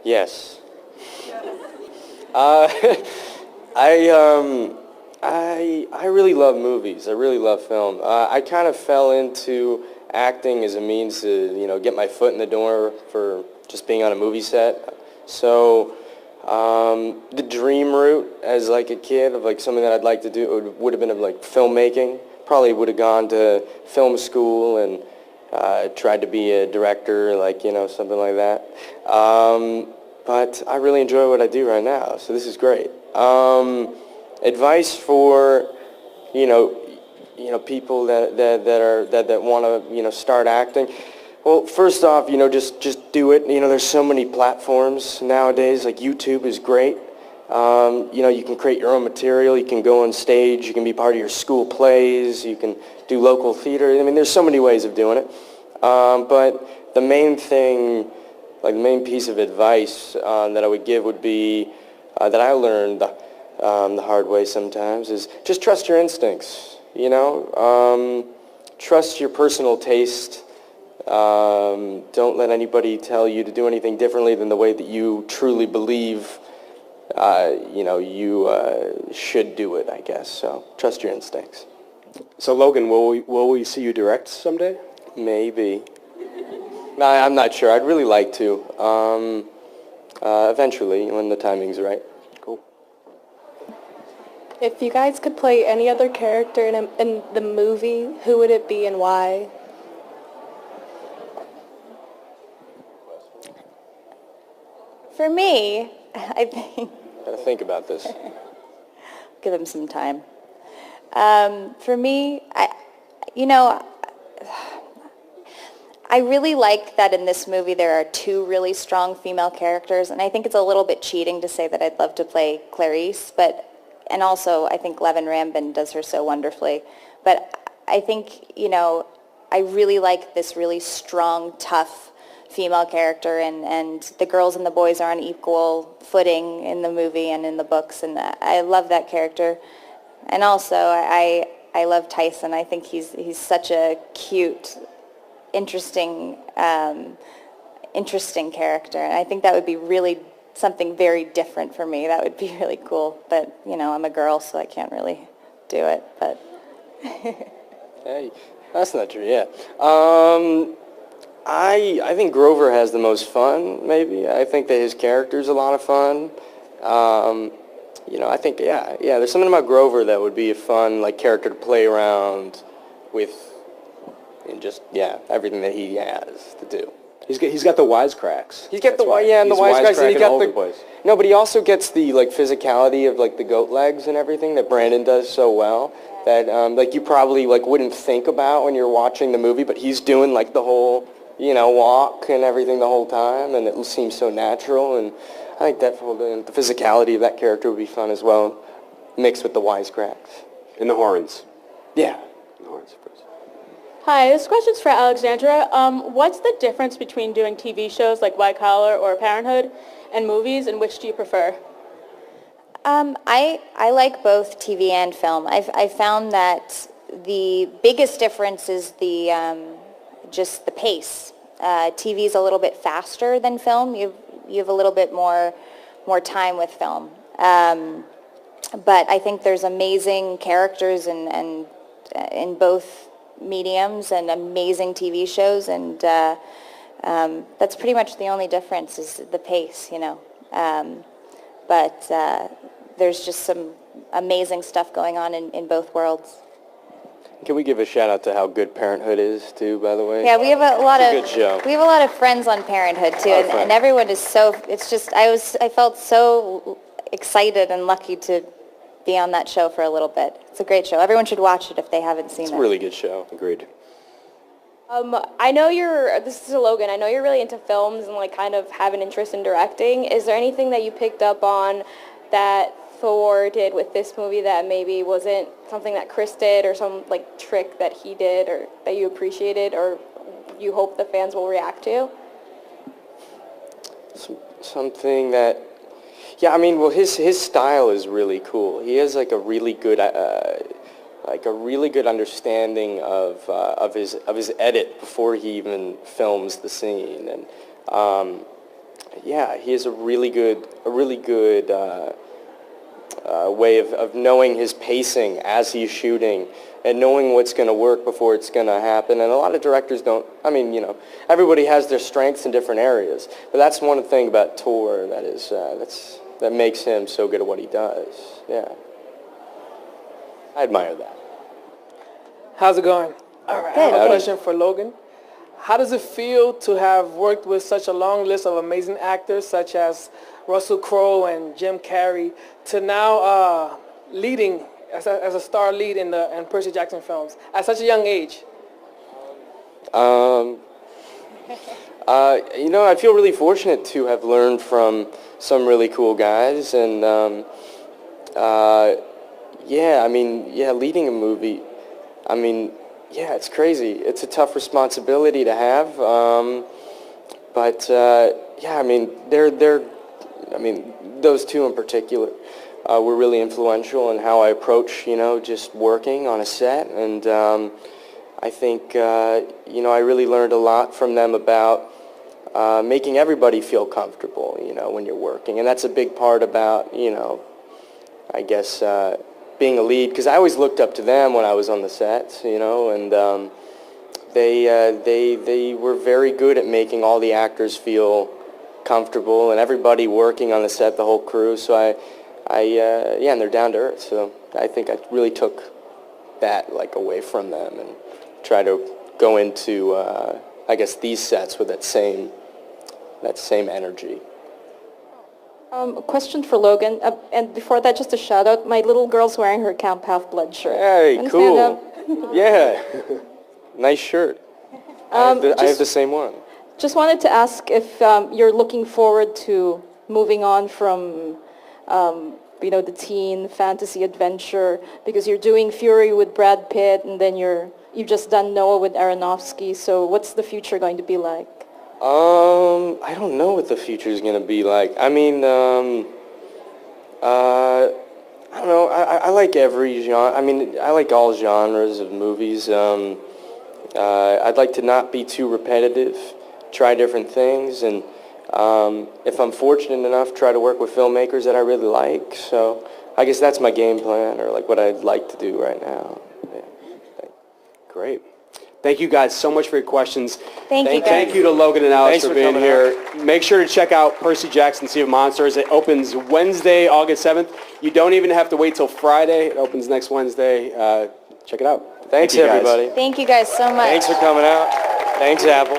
Yes. Uh, I really love movies. I really love film. I kind of fell into acting as a means to, get my foot in the door for just being on a movie set. So the dream route as like a kid of like something that I'd like to do would have been of like filmmaking. Probably would have gone to film school and tried to be a director, like, something like that. But I really enjoy what I do right now, so this is great. Advice for, people that want to, start acting. Well, first off, just do it. There's so many platforms nowadays. Like YouTube is great. You can create your own material. You can go on stage. You can be part of your school plays. You can do local theater. I mean, there's so many ways of doing it. But the main thing, like the main piece of advice that I would give would be that I learned the hard way sometimes is just trust your instincts. Trust your personal taste. Don't let anybody tell you to do anything differently than the way that you truly believe you should do it, I guess. So trust your instincts. So Logan, will we see you direct someday? Maybe. No, I'm not sure. I'd really like to. Eventually, when the timing's right. Cool. If you guys could play any other character in the movie, who would it be and why? For me, I think... Gotta think about this. Give him some time. For me, I really like that in this movie there are two really strong female characters, and I think it's a little bit cheating to say that I'd love to play Clarice, and also I think Levin Rambin does her so wonderfully. But I think, I really like this really strong, tough female character, and the girls and the boys are on equal footing in the movie and in the books, and I love that character. And also, I love Tyson. I think he's such a cute, interesting character, and I think that would be really something very different for me. That would be really cool, but I'm a girl, so I can't really do it. But hey, that's not true. Yeah, I think Grover has the most fun. Maybe I think that his character's a lot of fun. I think yeah. There's something about Grover that would be a fun character to play around with. And just everything that he has to do. He's got the wisecracks. He's got the wisecracks, and he got the place. No, but he also gets the physicality of the goat legs and everything that Brandon does so well that you probably wouldn't think about when you're watching the movie, but he's doing the whole walk and everything the whole time, and it seems so natural. And I think the physicality of that character would be fun as well, mixed with the wisecracks and the horns. Yeah. Hi, this question's for Alexandra. What's the difference between doing TV shows like White Collar or Parenthood and movies, and which do you prefer? I like both TV and film. I found that the biggest difference is just the pace. TV is a little bit faster than film. You have a little bit more time with film. But I think there's amazing characters and in both mediums and amazing TV shows, and that's pretty much the only difference is the pace, But there's just some amazing stuff going on in both worlds. Can we give a shout out to how good Parenthood is too, by the way? Yeah, we have a lot of good show. We have a lot of friends on Parenthood too, and everyone is so. It's just I felt so excited and lucky to be on that show for a little bit. It's a great show. Everyone should watch it if they haven't seen it. It's a really good show. Agreed. I know this is Logan, I know you're really into films and kind of have an interest in directing. Is there anything that you picked up on that Thor did with this movie that maybe wasn't something that Chris did, or some trick that he did, or that you appreciated, or you hope the fans will react to? Something that... Yeah, I mean, well, his style is really cool. He has a really good understanding of his edit before he even films the scene, and yeah, he has a really good way of knowing his pacing as he's shooting and knowing what's going to work before it's going to happen. And a lot of directors don't, I mean, you know, everybody has their strengths in different areas. But that's one thing about Tor that makes him so good at what he does. Yeah. I admire that. How's it going? All right. I have a question for Logan. How does it feel to have worked with such a long list of amazing actors such as Russell Crowe and Jim Carrey to now leading as a star lead in Percy Jackson films at such a young age? You know, I feel really fortunate to have learned from some really cool guys, and yeah, I mean, yeah, leading a movie, I mean, yeah, it's crazy. It's a tough responsibility to have, but yeah, I mean, I mean, those two in particular were really influential in how I approach, you know, just working on a set, and I think, you know, I really learned a lot from them about making everybody feel comfortable, you know, when you're working, and that's a big part about, you know, I guess being a lead, because I always looked up to them when I was on the sets, you know, and they were very good at making all the actors feel comfortable and everybody working on the set, the whole crew. So yeah, and they're down to earth. So I think I really took that like away from them and try to go into I guess these sets with that same energy. A question for Logan, and before that, just a shout out. My little girl's wearing her Camp Half-Blood shirt. Hey, Wanna cool. stand up? Yeah, nice shirt. I have the same one. Just wanted to ask if you're looking forward to moving on from, you know, the teen fantasy adventure, because you're doing Fury with Brad Pitt, and then you've just done Noah with Aronofsky. So what's the future going to be like? I don't know what the future is going to be like. I mean, I don't know. I like every genre. I mean, I like all genres of movies. I'd like to not be too repetitive, try different things, and if I'm fortunate enough, try to work with filmmakers that I really like. So I guess that's my game plan, or like what I'd like to do right now. Yeah. Great. Thank you guys so much for your questions. Thank you, guys. Thank you to Logan and Alex Thanks for for being coming here. Make sure to check out Percy Jackson, Sea of Monsters. It opens Wednesday, August 7th. You don't even have to wait till Friday. It opens next Wednesday. Check it out. Thanks, Thank you, guys. everybody. Thank you guys so much. Thanks for coming out. Thanks, Apple.